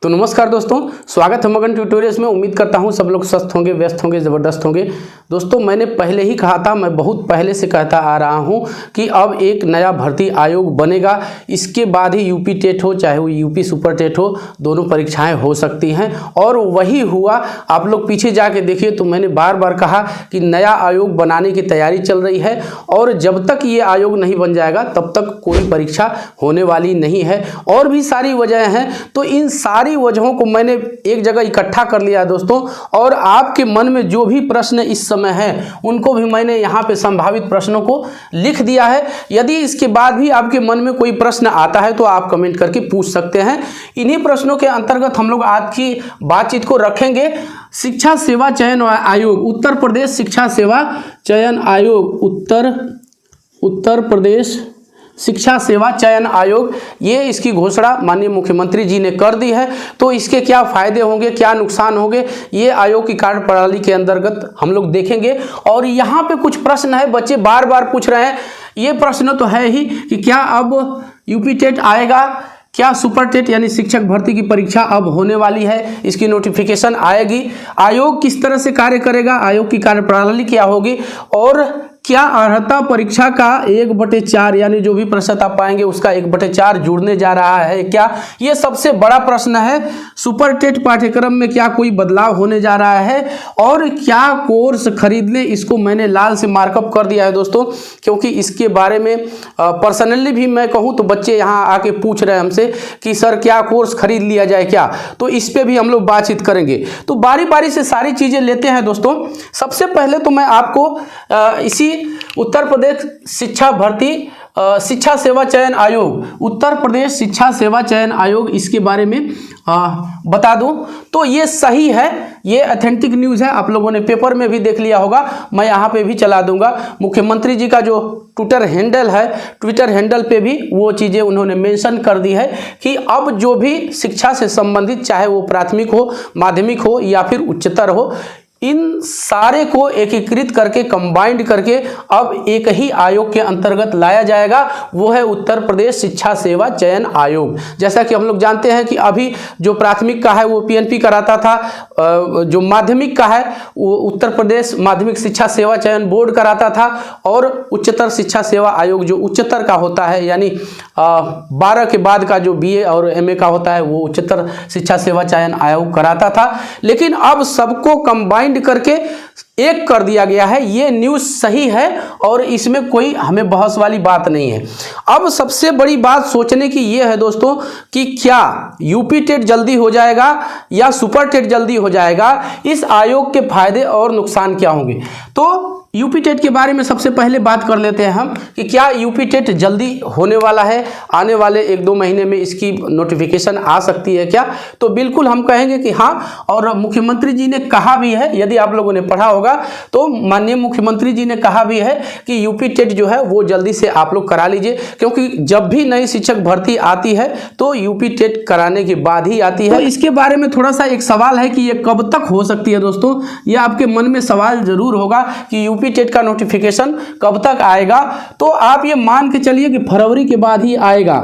तो नमस्कार दोस्तों, स्वागत है मगन ट्यूटोरियल्स में। उम्मीद करता हूं सब लोग स्वस्थ होंगे, व्यस्त होंगे, ज़बरदस्त होंगे। दोस्तों मैंने पहले ही कहा था, मैं बहुत पहले से कहता आ रहा हूं कि अब एक नया भर्ती आयोग बनेगा। इसके बाद ही यूपी टेट हो, चाहे वो यूपी सुपर टेट हो, दोनों परीक्षाएं हो सकती हैं। और वही हुआ। आप लोग पीछे जाके देखिए तो मैंने बार बार कहा कि नया आयोग बनाने की तैयारी चल रही है और जब तक ये आयोग नहीं बन जाएगा तब तक कोई परीक्षा होने वाली नहीं है। और भी सारी वजह हैं, तो इन सारी वजहों को मैंने एक जगह इकट्ठा कर लिया है दोस्तों। और आपके मन में जो भी प्रश्न इस समय हैं उनको भी मैंने यहाँ पे संभावित प्रश्नों को लिख दिया है। यदि इसके बाद भी आपके मन में कोई प्रश्न आता है तो आप कमेंट करके पूछ सकते हैं। इन्हीं प्रश्नों के अंतर्गत हम लोग आज की बातचीत को रखेंगे। शिक्षा सेवा चयन आयोग, उत्तर प्रदेश शिक्षा सेवा चयन आयोग, उत्तर प्रदेश शिक्षा सेवा चयन आयोग, ये इसकी घोषणा माननीय मुख्यमंत्री जी ने कर दी है। तो इसके क्या फायदे होंगे, क्या नुकसान होंगे, ये आयोग की कार्यप्रणाली के अंतर्गत हम लोग देखेंगे। और यहाँ पे कुछ प्रश्न है, बच्चे बार बार पूछ रहे हैं। ये प्रश्न तो है ही कि क्या अब यूपी टेट आएगा, क्या सुपर टेट यानी शिक्षक भर्ती की परीक्षा अब होने वाली है, इसकी नोटिफिकेशन आएगी, आयोग किस तरह से कार्य करेगा, आयोग की कार्यप्रणाली क्या होगी, और क्या अर्हता परीक्षा का 1/4 यानी जो भी प्रतिशत आप पाएंगे उसका 1/4 जुड़ने जा रहा है क्या, ये सबसे बड़ा प्रश्न है। सुपर टेट पाठ्यक्रम में क्या कोई बदलाव होने जा रहा है, और क्या कोर्स खरीदने, इसको मैंने लाल से मार्कअप कर दिया है दोस्तों, क्योंकि इसके बारे में पर्सनली भी मैं कहूँ तो बच्चे यहाँ आके पूछ रहे हैं हमसे कि सर क्या कोर्स खरीद लिया जाए क्या, तो इस पर भी हम लोग बातचीत करेंगे। तो बारी बारी से सारी चीज़ें लेते हैं दोस्तों। सबसे पहले तो मैं आपको इसी उत्तर प्रदेश शिक्षा भर्ती शिक्षा सेवा चयन आयोग, उत्तर प्रदेश शिक्षा सेवा चयन आयोग, इसके बारे में बता दूं तो ये सही है, ये ऑथेंटिक न्यूज़ है। आप लोगों ने पेपर में भी देख लिया होगा, मैं यहाँ पे भी चला दूंगा। मुख्यमंत्री जी का जो ट्विटर हैंडल पे भी वो चीज़ें उन्होंने मेंशन कर दी है कि अब जो भी शिक्षा से संबंधित, चाहे वो प्राथमिक हो, माध्यमिक हो या फिर उच्चतर हो, इन सारे को एकीकृत करके, कंबाइंड करके अब एक ही आयोग के अंतर्गत लाया जाएगा, वो है उत्तर प्रदेश शिक्षा सेवा चयन आयोग। जैसा कि हम लोग जानते हैं कि अभी जो प्राथमिक का है वो पीएनपी कराता था, जो माध्यमिक का है वो उत्तर प्रदेश माध्यमिक शिक्षा सेवा चयन बोर्ड कराता था, और उच्चतर शिक्षा सेवा आयोग जो उच्चतर का होता है यानी 12 के बाद का जो बीए और एमए का होता है वो उच्चतर शिक्षा सेवा चयन आयोग कराता था। लेकिन अब सबको कंबाइंड करके एक कर दिया गया है। ये न्यूज़ सही है और इसमें कोई हमें बहस वाली बात नहीं है। अब सबसे बड़ी बात सोचने की ये है दोस्तों कि क्या यूपी टेट जल्दी हो जाएगा या सुपर टेट जल्दी हो जाएगा, इस आयोग के फायदे और नुकसान क्या होंगे। तो यूपी टेट के बारे में सबसे पहले बात कर लेते हैं हम कि क्या यूपी टेट जल्दी होने वाला है, आने वाले 1-2 महीने में इसकी नोटिफिकेशन आ सकती है क्या। तो बिल्कुल हम कहेंगे कि हाँ, और मुख्यमंत्री जी ने कहा भी है, यदि आप लोगों ने पढ़ा होगा तो माननीय मुख्यमंत्री जी ने कहा भी है कि यूपी टेट जो है वो जल्दी से आप लोग करा लीजिए, क्योंकि जब भी नई शिक्षक भर्ती आती है तो यूपी टेट कराने के बाद ही आती है। तो इसके बारे में थोड़ा सा एक सवाल है कि ये कब तक हो सकती है दोस्तों, ये आपके मन में सवाल जरूर होगा कि यूपी टेट का नोटिफिकेशन कब तक आएगा। तो आप ये मान के चलिए कि फरवरी के बाद ही आएगा,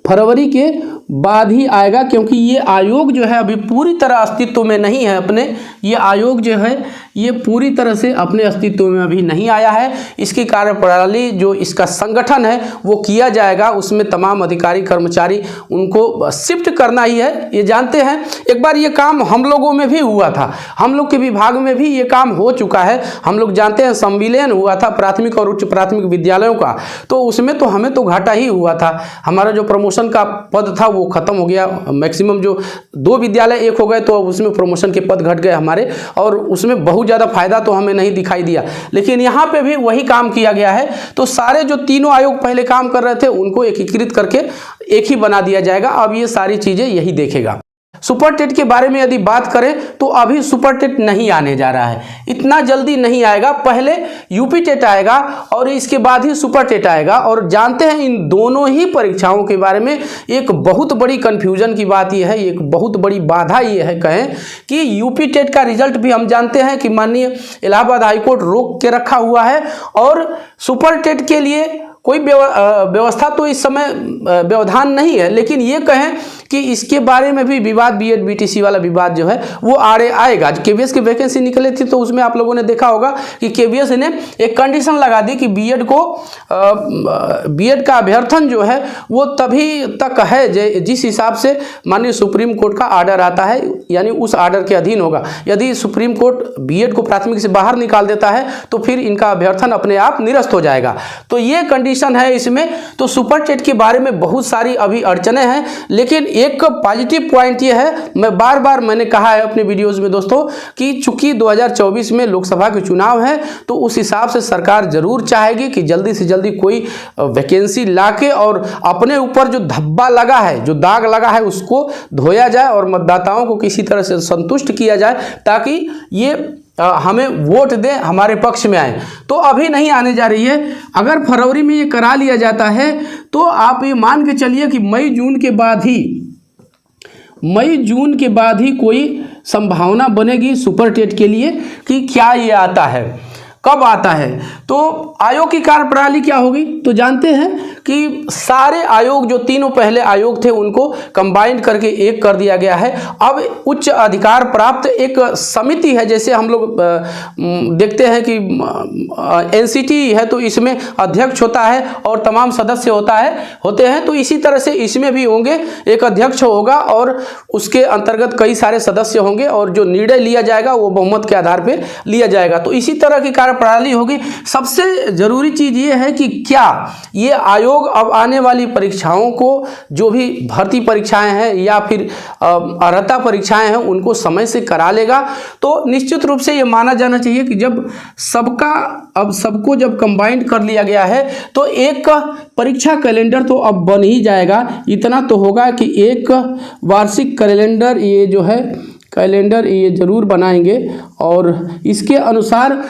फरवरी के बाद ही आएगा, क्योंकि ये आयोग जो है अभी पूरी तरह अस्तित्व में नहीं है अपने, ये आयोग जो है ये पूरी तरह से अपने अस्तित्व में अभी नहीं आया है। इसकी कार्यप्रणाली जो इसका संगठन है वो किया जाएगा, उसमें तमाम अधिकारी कर्मचारी उनको शिफ्ट करना ही है। ये जानते हैं एक बार ये काम हम लोगों में भी हुआ था, हम लोग के विभाग में भी ये काम हो चुका है। हम लोग जानते हैं संविलियन हुआ था प्राथमिक और उच्च प्राथमिक विद्यालयों का, तो उसमें तो हमें तो घाटा ही हुआ था। हमारा जो प्रमोशन का पद था वो खत्म हो गया, मैक्सिमम जो 2 विद्यालय एक हो गए तो उसमें प्रमोशन के पद घट गए हमारे, और उसमें बहुत ज़्यादा फायदा तो हमें नहीं दिखाई दिया। लेकिन यहाँ पे भी वही काम किया गया है। तो सारे जो तीनों आयोग पहले काम कर रहे थे उनको एकीकृत करके एक ही बना दिया जाएगा। अब ये सारी चीज़ें यही देखेगा। सुपर टेट के बारे में यदि बात करें तो अभी सुपर टेट नहीं आने जा रहा है, इतना जल्दी नहीं आएगा। पहले यूपी टेट आएगा और इसके बाद ही सुपर टेट आएगा। और जानते हैं इन दोनों ही परीक्षाओं के बारे में एक बहुत बड़ी कन्फ्यूजन की बात यह है, एक बहुत बड़ी बाधा ये है कहें कि यूपी टेट का रिजल्ट भी हम जानते हैं कि माननीय इलाहाबाद हाईकोर्ट रोक के रखा हुआ है, और सुपर टेट के लिए कोई व्यवस्था तो इस समय व्यवधान नहीं है। लेकिन ये कहें कि इसके बारे में भी विवाद, बीएड बीटीसी वाला विवाद जो है वो आड़े आएगा। केवीएस की वैकेंसी निकले थी तो उसमें आप लोगों ने देखा होगा कि केवीएस ने एक कंडीशन लगा दी कि बीएड का अभ्यर्थन जो है वो तभी तक है जिस हिसाब से माननीय सुप्रीम कोर्ट का आर्डर आता है, यानी उस आर्डर के अधीन होगा। यदि सुप्रीम कोर्ट बीएड को प्राथमिक से बाहर निकाल देता है तो फिर इनका अभ्यर्थन अपने आप निरस्त हो जाएगा। तो ये कंडीशन है इसमें। तो सुपर टेट के बारे में बहुत सारी अभी अड़चने हैं, लेकिन एक पॉजिटिव पॉइंट ये है, मैं बार बार मैंने कहा है अपने वीडियोज़ में दोस्तों कि चूंकि 2024 में लोकसभा के चुनाव है तो उस हिसाब से सरकार जरूर चाहेगी कि जल्दी से जल्दी कोई वैकेंसी लाके और अपने ऊपर जो धब्बा लगा है, जो दाग लगा है, उसको धोया जाए और मतदाताओं को किसी तरह से संतुष्ट किया जाए ताकि ये हमें वोट दें, हमारे पक्ष में आए। तो अभी नहीं आने जा रही है। अगर फरवरी में ये करा लिया जाता है तो आप ये मान के चलिए कि मई जून के बाद ही कोई संभावना बनेगी सुपर टेट के लिए कि क्या ये आता है, कब आता है। तो आयोग की कार्यप्रणाली क्या होगी तो जानते हैं कि सारे आयोग, जो तीनों पहले आयोग थे, उनको कंबाइंड करके एक कर दिया गया है। अब उच्च अधिकार प्राप्त एक समिति है, जैसे हम लोग देखते हैं कि एनसीटी है तो इसमें अध्यक्ष होता है और तमाम सदस्य होते हैं, तो इसी तरह से इसमें भी होंगे, एक अध्यक्ष होगा और उसके अंतर्गत कई सारे सदस्य होंगे और जो निर्णय लिया जाएगा वो बहुमत के आधार पर लिया जाएगा। तो इसी तरह की प्रणाली होगी। सबसे जरूरी चीज ये है कि क्या ये आयोग अब आने वाली परीक्षाओं को, जो भी भर्ती परीक्षाएं हैं या फिर अर्हता परीक्षाएं हैं, उनको समय से करा लेगा। तो निश्चित रूप से ये माना जाना चाहिए कि जब सबको जब कंबाइंड कर लिया गया है तो एक परीक्षा कैलेंडर तो अब बन ही जाएगा। इतना तो होगा कि एक वार्षिक कैलेंडर ये जरूर बनाएंगे और इसके अनुसार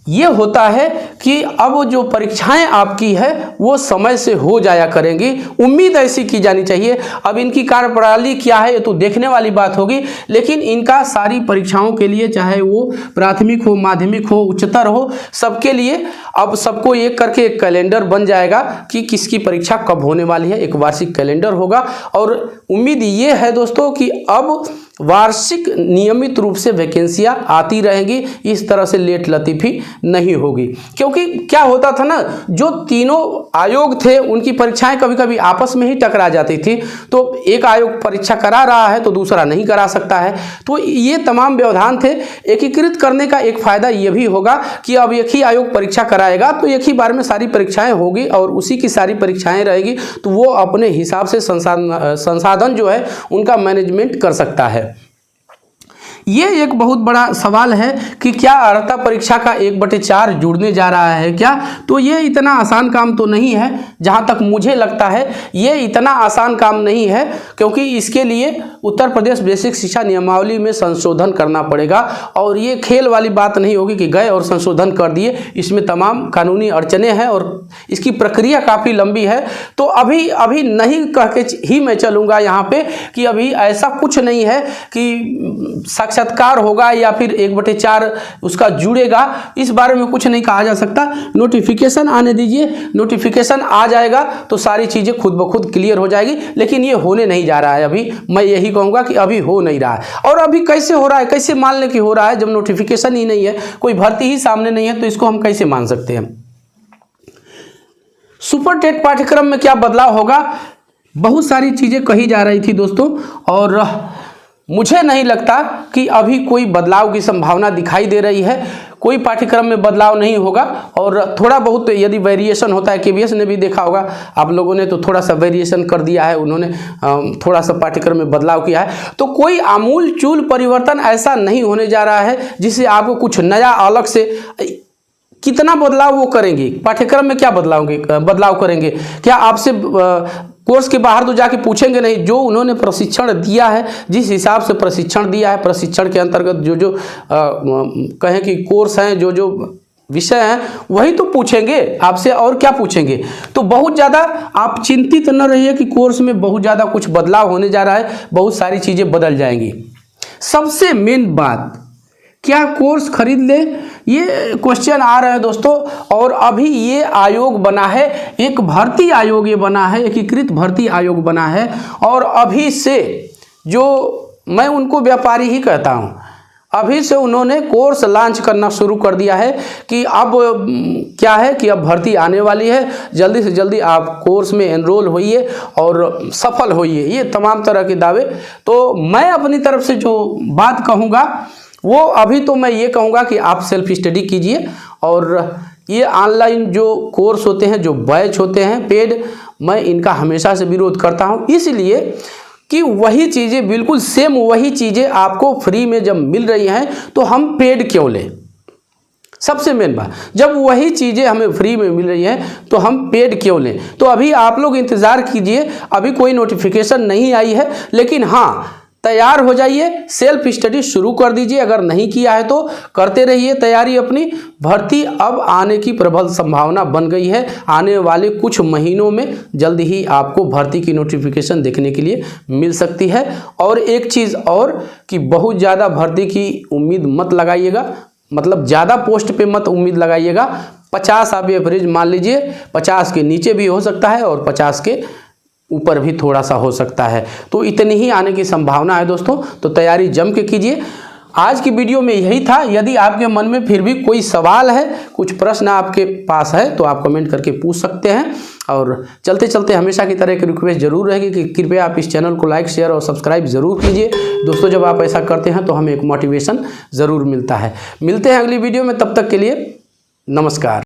ये होता है कि अब जो परीक्षाएं आपकी है वो समय से हो जाया करेंगी। उम्मीद ऐसी की जानी चाहिए। अब इनकी कार्यप्रणाली क्या है ये तो देखने वाली बात होगी, लेकिन इनका सारी परीक्षाओं के लिए, चाहे वो प्राथमिक हो, माध्यमिक हो, उच्चतर हो, सबके लिए अब सबको एक करके एक कैलेंडर बन जाएगा कि किसकी परीक्षा कब होने वाली है। एक वार्षिक कैलेंडर होगा और उम्मीद ये है दोस्तों कि अब वार्षिक नियमित रूप से वैकेंसियां आती रहेंगी। इस तरह से लेट लतीफ़ी नहीं होगी, क्योंकि क्या होता था ना, जो तीनों आयोग थे उनकी परीक्षाएं कभी कभी आपस में ही टकरा जाती थी। तो एक आयोग परीक्षा करा रहा है तो दूसरा नहीं करा सकता है। तो ये तमाम व्यवधान थे। एकीकृत करने का एक फायदा ये भी होगा कि अब एक ही आयोग परीक्षा कराएगा तो एक ही बार में सारी परीक्षाएं होगी और उसी की सारी परीक्षाएं रहेगी, तो वो अपने हिसाब से संसाधन जो है उनका मैनेजमेंट कर सकता है। ये एक बहुत बड़ा सवाल है कि क्या अर्हता परीक्षा का 1/4 जुड़ने जा रहा है क्या। तो ये इतना आसान काम तो नहीं है, जहाँ तक मुझे लगता है ये इतना आसान काम नहीं है, क्योंकि इसके लिए उत्तर प्रदेश बेसिक शिक्षा नियमावली में संशोधन करना पड़ेगा। और ये खेल वाली बात नहीं होगी कि गए और संशोधन कर दिए। इसमें तमाम कानूनी अड़चने हैं और इसकी प्रक्रिया काफ़ी लंबी है। तो अभी नहीं कह के ही मैं चलूँगा यहाँ पे कि अभी ऐसा कुछ नहीं है कि साक्षात्कार होगा या फिर 1/4 उसका जुड़ेगा। इस बारे में कुछ नहीं कहा जा सकता। नोटिफिकेशन आने दीजिए, नोटिफिकेशन आ जाएगा तो सारी चीज़ें खुद ब खुद क्लियर हो जाएगी। लेकिन ये होने नहीं जा रहा है अभी। मैं यही कहूँगा कि अभी हो नहीं रहा है। और अभी कैसे हो रहा है, कैसे मान लें कि हो रहा है जब नोटिफिकेशन ही नहीं है, कोई भर्ती ही सामने नहीं है, तो इसको हम कैसे मान सकते हैं। सुपर टेट पाठ्यक्रम में क्या बदलाव होगा, बहुत सारी चीज़ें कही जा रही थी दोस्तों, और मुझे नहीं लगता कि अभी कोई बदलाव की संभावना दिखाई दे रही है। कोई पाठ्यक्रम में बदलाव नहीं होगा और थोड़ा बहुत यदि वेरिएशन होता है, केवीएस ने भी देखा होगा, आप लोगों ने तो थोड़ा सा वेरिएशन कर दिया है, उन्होंने थोड़ा सा पाठ्यक्रम में बदलाव किया है। तो कोई आमूल चूल परिवर्तन ऐसा नहीं होने जा रहा है जिससे आपको कुछ नया अलग से, कितना बदलाव वो करेंगे पाठ्यक्रम में, क्या बदलाव करेंगे, क्या आपसे कोर्स के बाहर तो जाके पूछेंगे नहीं। जो उन्होंने प्रशिक्षण दिया है, जिस हिसाब से प्रशिक्षण दिया है, प्रशिक्षण के अंतर्गत जो कहें कि कोर्स हैं, जो विषय हैं, वही तो पूछेंगे आपसे, और क्या पूछेंगे। तो बहुत ज़्यादा आप चिंतित न रहिए कि कोर्स में बहुत ज़्यादा कुछ बदलाव होने जा रहा है, बहुत सारी चीज़ें बदल जाएंगी। सबसे मेन बात, क्या कोर्स खरीद ले ये क्वेश्चन आ रहे हैं दोस्तों। और अभी ये आयोग बना है, एक भर्ती आयोग ये बना है, एकीकृत भर्ती आयोग बना है। और अभी से जो मैं उनको व्यापारी ही कहता हूँ, अभी से उन्होंने कोर्स लॉन्च करना शुरू कर दिया है कि अब क्या है कि अब भर्ती आने वाली है, जल्दी से जल्दी आप कोर्स में एनरोल होइए और सफल होइए, ये तमाम तरह के दावे। तो मैं अपनी तरफ से जो बात कहूँगा वो अभी तो मैं ये कहूँगा कि आप सेल्फ स्टडी कीजिए। और ये ऑनलाइन जो कोर्स होते हैं, जो बैच होते हैं पेड, मैं इनका हमेशा से विरोध करता हूँ, इसलिए कि वही चीज़ें, बिल्कुल सेम वही चीज़ें आपको फ्री में जब मिल रही हैं तो हम पेड क्यों लें। सबसे मेन बात, जब वही चीज़ें हमें फ्री में मिल रही हैं तो हम पेड क्यों लें। तो अभी आप लोग इंतज़ार कीजिए, अभी कोई नोटिफिकेशन नहीं आई है, लेकिन हाँ तैयार हो जाइए, सेल्फ स्टडी शुरू कर दीजिए। अगर नहीं किया है तो करते रहिए तैयारी अपनी। भर्ती अब आने की प्रबल संभावना बन गई है, आने वाले कुछ महीनों में जल्द ही आपको भर्ती की नोटिफिकेशन देखने के लिए मिल सकती है। और एक चीज़ और कि बहुत ज़्यादा भर्ती की उम्मीद मत लगाइएगा, मतलब ज़्यादा पोस्ट पे मत उम्मीद लगाइएगा। 50 आप एवरेज मान लीजिए, 50 के नीचे भी हो सकता है और 50 के ऊपर भी थोड़ा सा हो सकता है। तो इतनी ही आने की संभावना है दोस्तों, तो तैयारी जम के कीजिए। आज की वीडियो में यही था। यदि आपके मन में फिर भी कोई सवाल है, कुछ प्रश्न आपके पास है तो आप कमेंट करके पूछ सकते हैं। और चलते चलते हमेशा की तरह एक रिक्वेस्ट जरूर रहेगी कि कृपया आप इस चैनल को लाइक, शेयर और सब्सक्राइब जरूर कीजिए दोस्तों। जब आप ऐसा करते हैं तो हमें एक मोटिवेशन ज़रूर मिलता है। मिलते हैं अगली वीडियो में, तब तक के लिए नमस्कार।